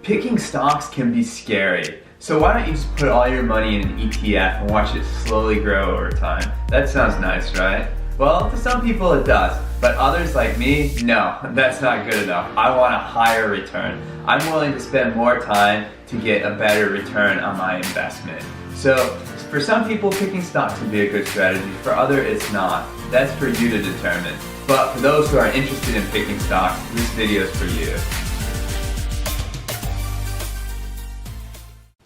Picking stocks can be scary. So why don't you just put all your money in an ETF and watch it slowly grow over time? That sounds nice, right? Well, to some people it does, but others like me, no, that's not good enough. I want a higher return. I'm willing to spend more time to get a better return on my investment. So for some people, picking stocks can be a good strategy. For others, it's not. That's for you to determine. But for those who are interested in picking stocks, this video is for you.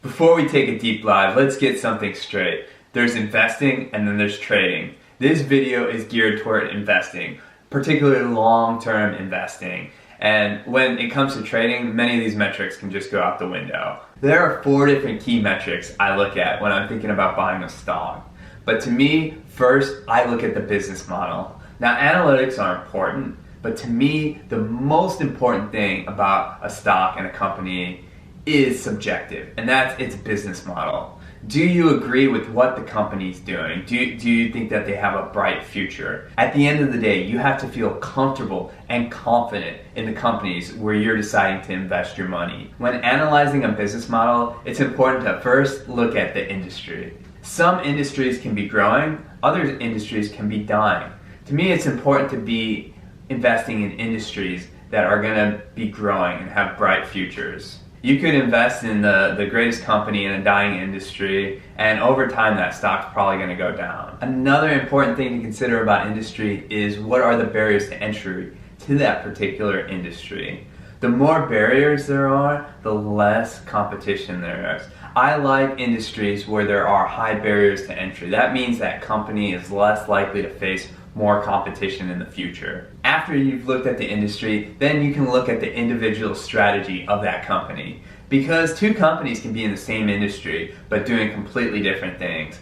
Before we take a deep dive, let's get something straight. There's investing and then there's trading. This video is geared toward investing, particularly long-term investing. And when it comes to trading, many of these metrics can just go out the window. There are 4 different key metrics I look at when I'm thinking about buying a stock. But to me, first, I look at the business model. Now, analytics are important, but to me, the most important thing about a stock and a company is subjective, and that's its business model. Do you agree with what the company's doing? Do you think that they have a bright future? At the end of the day, you have to feel comfortable and confident in the companies where you're deciding to invest your money. When analyzing a business model, it's important to first look at the industry. Some industries can be growing, other industries can be dying. To me, it's important to be investing in industries that are going to be growing and have bright futures. You could invest in the greatest company in a dying industry, and over time that stock's probably going to go down. Another important thing to consider about industry is what are the barriers to entry to that particular industry. The more barriers there are, the less competition there is. I like industries where there are high barriers to entry. That means that company is less likely to face more competition in the future. After you've looked at the industry, then you can look at the individual strategy of that company. Because 2 companies can be in the same industry, but doing completely different things.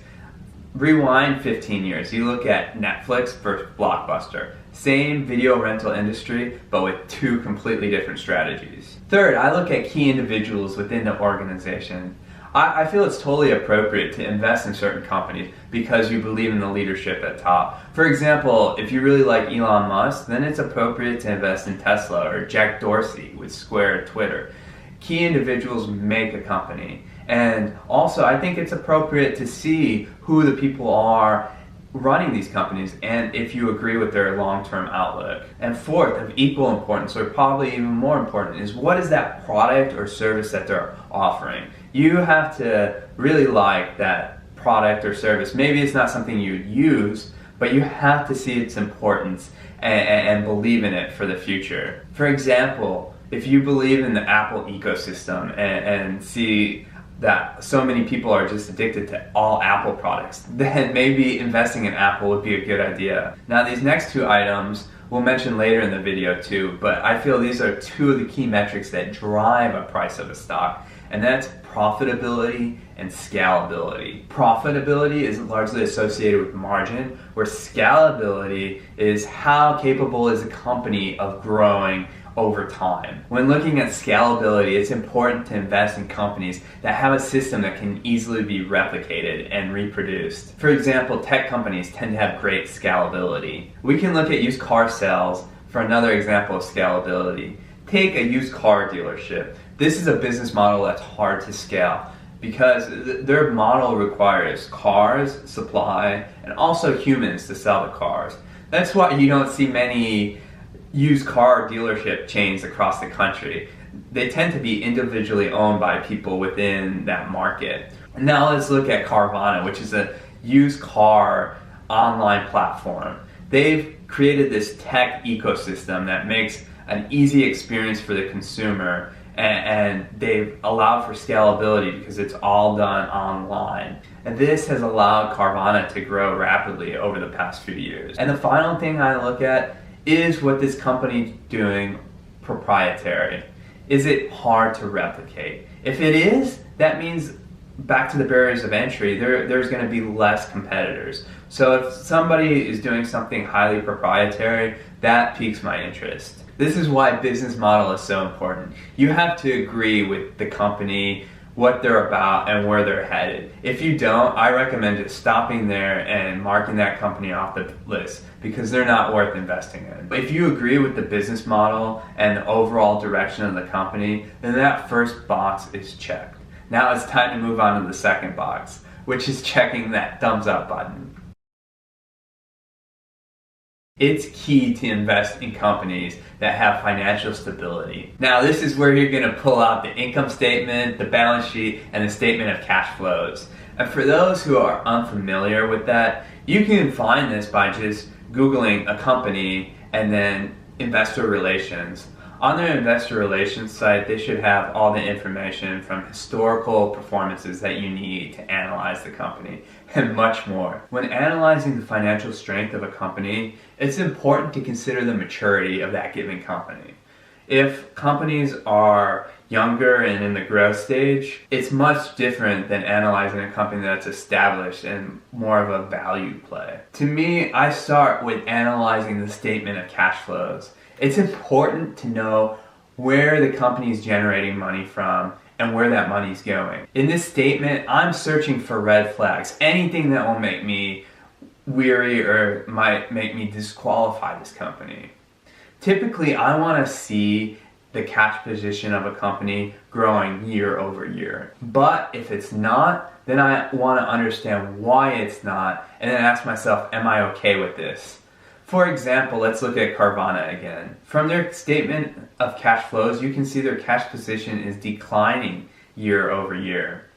Rewind 15 years, you look at Netflix versus Blockbuster. Same video rental industry, but with 2 completely different strategies. Third, I look at key individuals within the organization. I feel it's totally appropriate to invest in certain companies because you believe in the leadership at top. For example, if you really like Elon Musk, then it's appropriate to invest in Tesla or Jack Dorsey with Square, Twitter. Key individuals make a company. And also, I think it's appropriate to see who the people are running these companies and if you agree with their long-term outlook. And fourth, of equal importance, or probably even more important, is what is that product or service that they're offering? You have to really like that product or service. Maybe it's not something you'd use, but you have to see its importance and believe in it for the future. For example, if you believe in the Apple ecosystem and see that so many people are just addicted to all Apple products, then maybe investing in Apple would be a good idea. Now, these next 2 items we'll mention later in the video too, but I feel these are 2 of the key metrics that drive a price of a stock, and that's profitability and scalability. Profitability is largely associated with margin, where scalability is how capable is a company of growing over time. When looking at scalability, it's important to invest in companies that have a system that can easily be replicated and reproduced. For example, tech companies tend to have great scalability. We can look at used car sales for another example of scalability. Take a used car dealership. This is a business model that's hard to scale because their model requires cars, supply, and also humans to sell the cars. That's why you don't see many used car dealership chains across the country. They tend to be individually owned by people within that market. Now let's look at Carvana, which is a used car online platform. They've created this tech ecosystem that makes an easy experience for the consumer, and they've allowed for scalability because it's all done online. And this has allowed Carvana to grow rapidly over the past few years. And the final thing I look at is what this company's doing proprietary. Is it hard to replicate? If it is, that means back to the barriers of entry, there's going to be less competitors. So if somebody is doing something highly proprietary, that piques my interest. This is why business model is so important. You have to agree with the company what they're about and where they're headed. If you don't, I recommend just stopping there and marking that company off the list because they're not worth investing in. If you agree with the business model and the overall direction of the company, then that first box is checked. Now it's time to move on to the second box, which is checking that thumbs up button. It's key to invest in companies that have financial stability. Now, this is where you're going to pull out the income statement, the balance sheet, and the statement of cash flows. And for those who are unfamiliar with that, you can find this by just Googling a company and then investor relations. On their investor relations site, they should have all the information from historical performances that you need to analyze the company and much more. When analyzing the financial strength of a company, it's important to consider the maturity of that given company. If companies are younger and in the growth stage, it's much different than analyzing a company that's established and more of a value play. To me, I start with analyzing the statement of cash flows. It's important to know where the company is generating money from and where that money's going. In this statement, I'm searching for red flags, anything that will make me weary or might make me disqualify this company. Typically, I want to see the cash position of a company growing year over year. But if it's not, then I want to understand why it's not and then ask myself, am I okay with this? For example, let's look at Carvana again. From their statement of cash flows, you can see their cash position is declining year over year.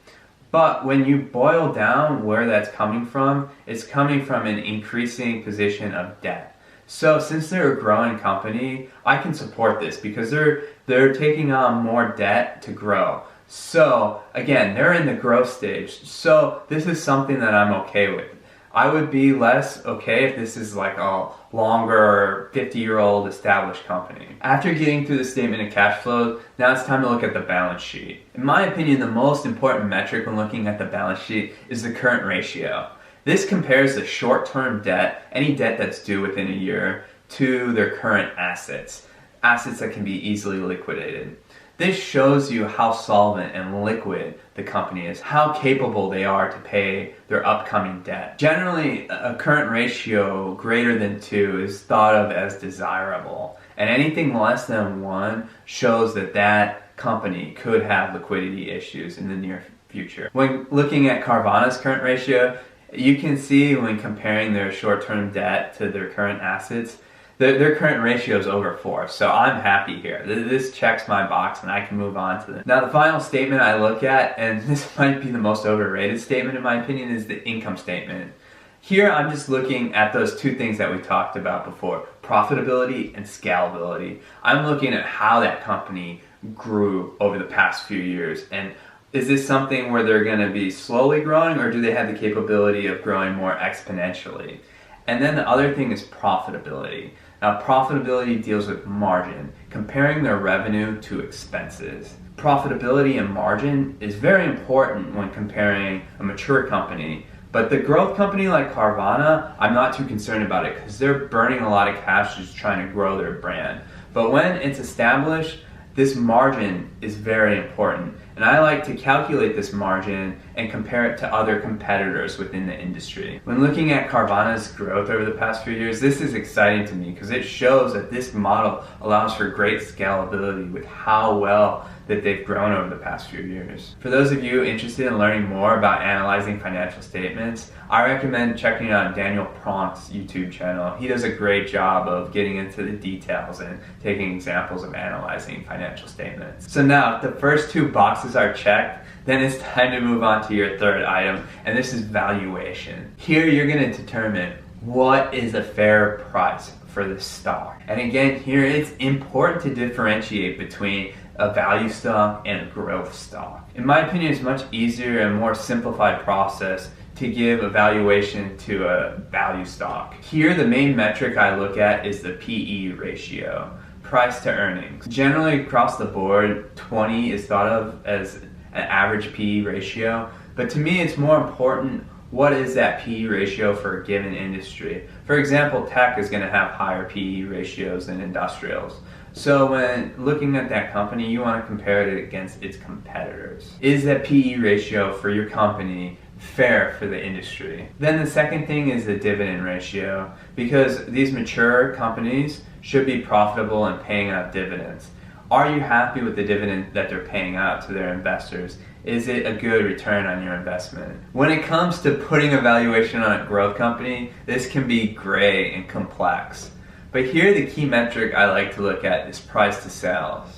But when you boil down where that's coming from, it's coming from an increasing position of debt. So since they're a growing company, I can support this because they're taking on more debt to grow. So again, they're in the growth stage. So this is something that I'm okay with. I would be less okay if this is like a longer 50-year-old established company. After getting through the statement of cash flow, now it's time to look at the balance sheet. In my opinion, the most important metric when looking at the balance sheet is the current ratio. This compares the short-term debt, any debt that's due within a year, to their current assets that can be easily liquidated. This shows you how solvent and liquid the company is, how capable they are to pay their upcoming debt. Generally, a current ratio greater than 2 is thought of as desirable, and anything less than 1 shows that that company could have liquidity issues in the near future. When looking at Carvana's current ratio, you can see when comparing their short-term debt to their current assets, their current ratio is over 4, so I'm happy here. This checks my box and I can move on to this. Now the final statement I look at, and this might be the most overrated statement in my opinion, is the income statement. Here I'm just looking at those two things that we talked about before, profitability and scalability. I'm looking at how that company grew over the past few years, and is this something where they're going to be slowly growing, or do they have the capability of growing more exponentially? And then the other thing is profitability. Now, profitability deals with margin, comparing their revenue to expenses. Profitability and margin is very important when comparing a mature company, but the growth company like Carvana, I'm not too concerned about it because they're burning a lot of cash just trying to grow their brand. But when it's established, this margin is very important, and I like to calculate this margin and compare it to other competitors within the industry. When looking at Carvana's growth over the past few years, this is exciting to me because it shows that this model allows for great scalability with how well that they've grown over the past few years. For those of you interested in learning more about analyzing financial statements, I recommend checking out Daniel Pronk's YouTube channel. He does a great job of getting into the details and taking examples of analyzing financial statements. So now, if the first two boxes are checked, then it's time to move on to your third item, and this is valuation. Here you're going to determine what is a fair price for the stock. And again, here it's important to differentiate between a value stock and a growth stock. In my opinion, it's much easier and more simplified process to give a valuation to a value stock. Here, the main metric I look at is the PE ratio, price to earnings. Generally, across the board, 20 is thought of as an average PE ratio, but to me, it's more important what is that PE ratio for a given industry. For example, tech is going to have higher PE ratios than industrials. So when looking at that company, you want to compare it against its competitors. Is that PE ratio for your company fair for the industry? Then the second thing is the dividend ratio, because these mature companies should be profitable and paying out dividends. Are you happy with the dividend that they're paying out to their investors? Is it a good return on your investment? When it comes to putting a valuation on a growth company, this can be gray and complex. But here the key metric I like to look at is price to sales.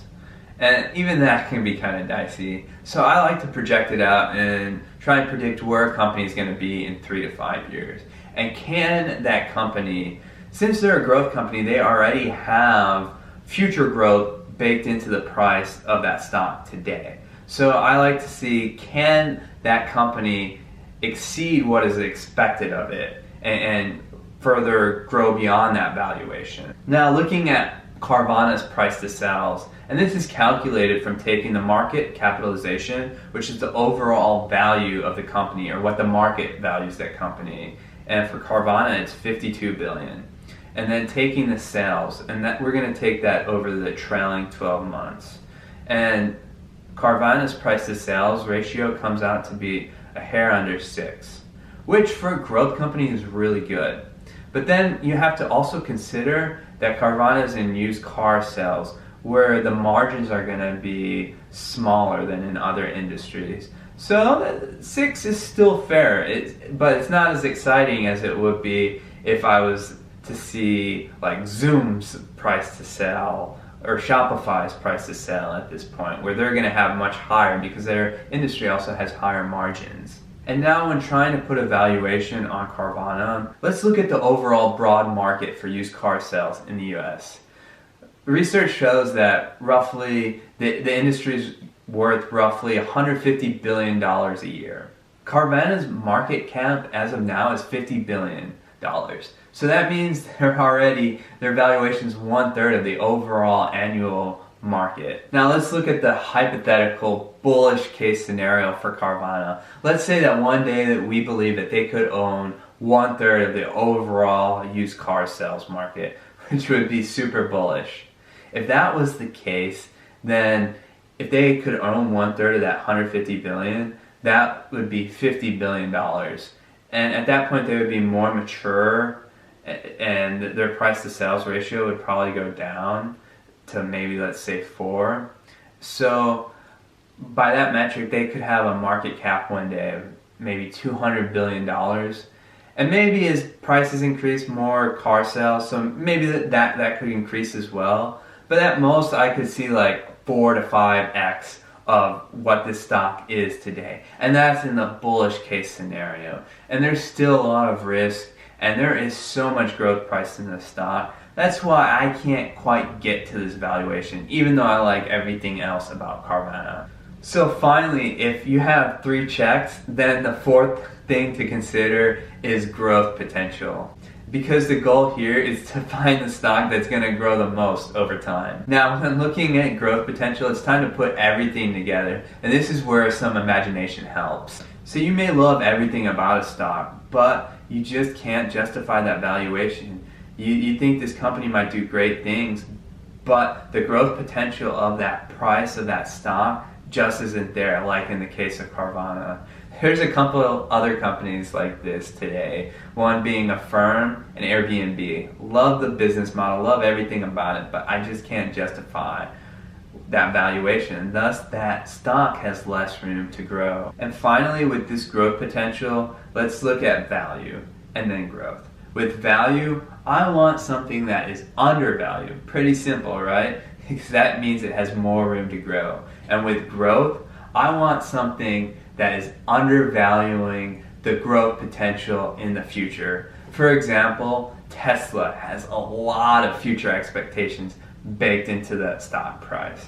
And even that can be kind of dicey. So I like to project it out and try and predict where a company is going to be in 3 to 5 years. And can that company, since they're a growth company, they already have future growth baked into the price of that stock today. So I like to see, can that company exceed what is expected of it and further grow beyond that valuation. Now looking at Carvana's price to sales, and this is calculated from taking the market capitalization, which is the overall value of the company or what the market values that company. And for Carvana it's 52 billion. And then taking the sales, and that we're going to take that over the trailing 12 months. And Carvana's price to sales ratio comes out to be a hair under 6, which for a growth company is really good. But then you have to also consider that Carvana is in used car sales, where the margins are going to be smaller than in other industries. So 6 is still fair, but it's not as exciting as it would be if I was to see like Zoom's price to sell or Shopify's price to sell at this point, where they're going to have much higher because their industry also has higher margins. And now when trying to put a valuation on Carvana, let's look at the overall broad market for used car sales in the US. Research shows that roughly the industry's worth roughly $150 billion a year. Carvana's market cap as of now is $50 billion. So that means their valuation is 1/3 of the overall annual market. Now let's look at the hypothetical bullish case scenario for Carvana. Let's say that one day that we believe that they could own 1/3 of the overall used car sales market, which would be super bullish. If that was the case, then if they could own 1/3 of that 150 billion, that would be $50 billion. And at that point they would be more mature, and their price to sales ratio would probably go down to maybe, let's say, 4. So by that metric they could have a market cap one day of maybe $200 billion. And maybe as prices increase, more car sales, so maybe that could increase as well. But at most I could see like 4 to 5x of what this stock is today. And that's in the bullish case scenario. And there's still a lot of risk, and there is so much growth priced in the stock. That's why I can't quite get to this valuation, even though I like everything else about Carvana. So finally, if you have 3 checks, then the 4th thing to consider is growth potential. Because the goal here is to find the stock that's going to grow the most over time. Now, when looking at growth potential, it's time to put everything together. And this is where some imagination helps. So you may love everything about a stock, but you just can't justify that valuation. You think this company might do great things, but the growth potential of that price of that stock just isn't there, like in the case of Carvana. There's a couple of other companies like this today, one being Affirm and Airbnb. Love the business model, love everything about it, but I just can't justify that valuation. Thus, that stock has less room to grow. And finally, with this growth potential, let's look at value and then growth. With value, I want something that is undervalued. Pretty simple, right? Because that means it has more room to grow. And with growth, I want something that is undervaluing the growth potential in the future. For example, Tesla has a lot of future expectations baked into that stock price.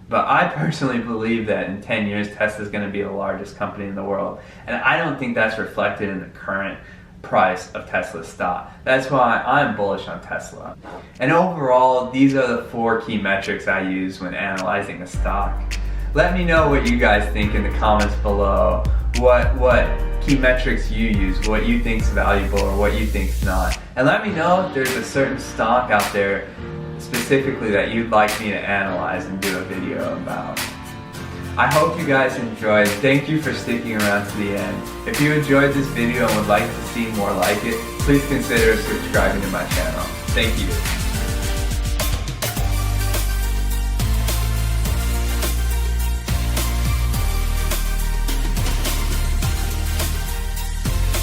But I personally believe that in 10 years, Tesla is going to be the largest company in the world. And I don't think that's reflected in the current price of Tesla stock. That's why I'm bullish on Tesla. And overall, these are the 4 key metrics I use when analyzing a stock. Let me know what you guys think in the comments below. What key metrics you use, what you think is valuable or what you think is not. And let me know if there's a certain stock out there specifically that you'd like me to analyze and do a video about. I hope you guys enjoyed. Thank you for sticking around to the end. If you enjoyed this video and would like to see more like it, please consider subscribing to my channel. Thank you.